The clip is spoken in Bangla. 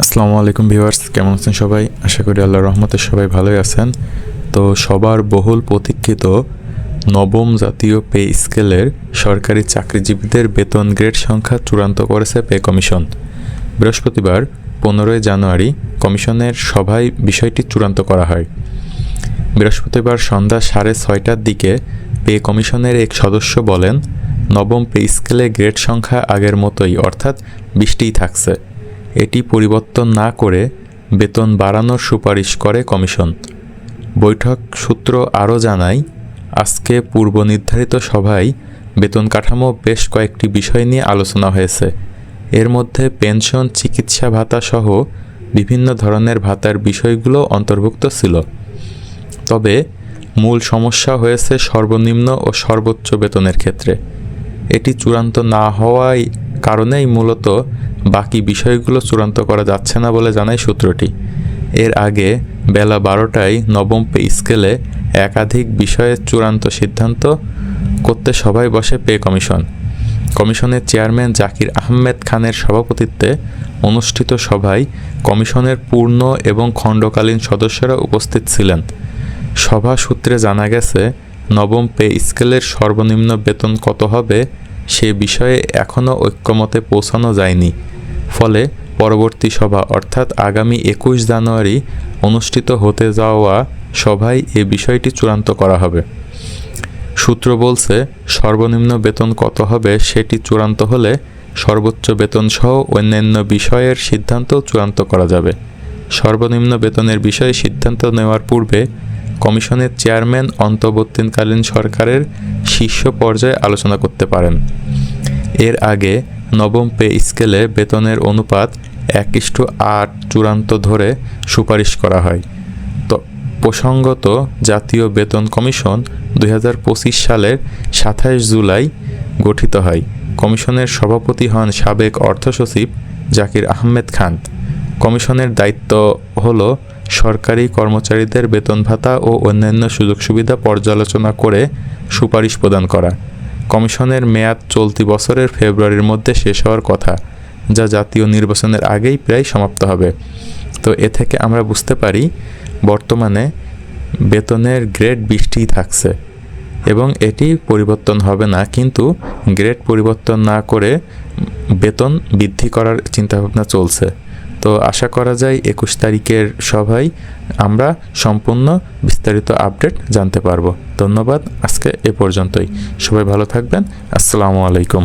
আসসালামু আলাইকুম ভিউয়ার্স, কেমন আছেন সবাই? আশা করি আল্লাহর রহমতে সবাই ভালোই আছেন। তো সবার বহুল প্রতীক্ষিত নবম জাতীয় পে স্কেলের সরকারি চাকরিজীবীদের বেতন গ্রেড সংখ্যা চূড়ান্ত করেছে পে কমিশন। বৃহস্পতিবার 15 জানুয়ারি কমিশনের সভায় বিষয়টি চূড়ান্ত করা হয়। বৃহস্পতিবার সন্ধ্যা 6:30টার দিকে পে কমিশনের এক সদস্য বলেন, নবম পে স্কেলে গ্রেড সংখ্যা আগের মতোই অর্থাৎ 20টিই থাকছে। এটি পরিবর্তন না করে বেতন বাড়ানোর সুপারিশ করে কমিশন। বৈঠক সূত্র আরও জানায়, আজকে পূর্ব নির্ধারিত সভায় বেতন কাঠামো বেশ কয়েকটি বিষয় নিয়ে আলোচনা হয়েছে। এর মধ্যে পেনশন, চিকিৎসা ভাতা সহ বিভিন্ন ধরনের ভাতার বিষয়গুলো অন্তর্ভুক্ত ছিল। তবে মূল সমস্যা হয়েছে সর্বনিম্ন ও সর্বোচ্চ বেতনের ক্ষেত্রে। এটি চূড়ান্ত না হওয়ায় কারণেই মূলত বাকি বিষয়গুলো চূড়ান্ত করা যাচ্ছে না বলে জানায় সূত্রটি। এর আগে বেলা 12টায় নবম পে স্কেলে একাধিক বিষয়ে চূড়ান্ত সিদ্ধান্ত করতে সভায় বসে পে কমিশন। কমিশনের চেয়ারম্যান জাকির আহমেদ খানের সভাপতিত্বে অনুষ্ঠিত সভায় কমিশনের পূর্ণ এবং খণ্ডকালীন সদস্যরা উপস্থিত ছিলেন। সভা সূত্রে জানা গেছে, নবম পে স্কেলের সর্বনিম্ন বেতন কত হবে সে বিষয়ে এখনও ঐক্যমতে পৌঁছানো যায়নি। ফলে পরবর্তী সভা অর্থাৎ আগামী 21 জানুয়ারি অনুষ্ঠিত হতে যাওয়া সভায় এ বিষয়টি চূড়ান্ত করা হবে। সূত্র বলছে, সর্বনিম্ন বেতন কত হবে সেটি চূড়ান্ত হলে সর্বোচ্চ বেতনসহ অন্যান্য বিষয়ের সিদ্ধান্ত চূড়ান্ত করা যাবে। সর্বনিম্ন বেতনের বিষয়ে সিদ্ধান্ত নেওয়ার পূর্বে কমিশনের চেয়ারম্যান অন্তর্বর্তীকালীন সরকারের শীর্ষ পর্যায়ে আলোচনা করতে পারেন। এর আগে নবম পে স্কেলে বেতনের অনুপাত 1:8 চূড়ান্ত ধরে সুপারিশ করা হয়। তো প্রসঙ্গত জাতীয় বেতন কমিশন 2025 সালের 27 জুলাই গঠিত হয়। কমিশনের সভাপতি হন সাবেক অর্থ সচিব জাকির আহমেদ খান। কমিশনের দায়িত্ব হল সরকারি কর্মচারীদের বেতন ভাতা ও অন্যান্য সুযোগ সুবিধা পর্যালোচনা করে সুপারিশ প্রদান করা। কমিশনের মেয়াদ চলতি বছরের ফেব্রুয়ারির মধ্যে শেষ হওয়ার কথা, যা জাতীয় নির্বাচনের আগেই প্রায় সমাপ্ত হবে। তো এ থেকে আমরা বুঝতে পারি বর্তমানে বেতনের গ্রেড 20টিই থাকছে এবং এটি পরিবর্তন হবে না, কিন্তু গ্রেড পরিবর্তন না করে বেতন বৃদ্ধি করার চিন্তাভাবনা চলছে। তো আশা করা যায় 21 তারিখের সভায় আমরা সম্পূর্ণ বিস্তারিত আপডেট জানতে পারবো। ধন্যবাদ, আজকে এ পর্যন্তই। সবাই ভালো থাকবেন। আসসালামু আলাইকুম।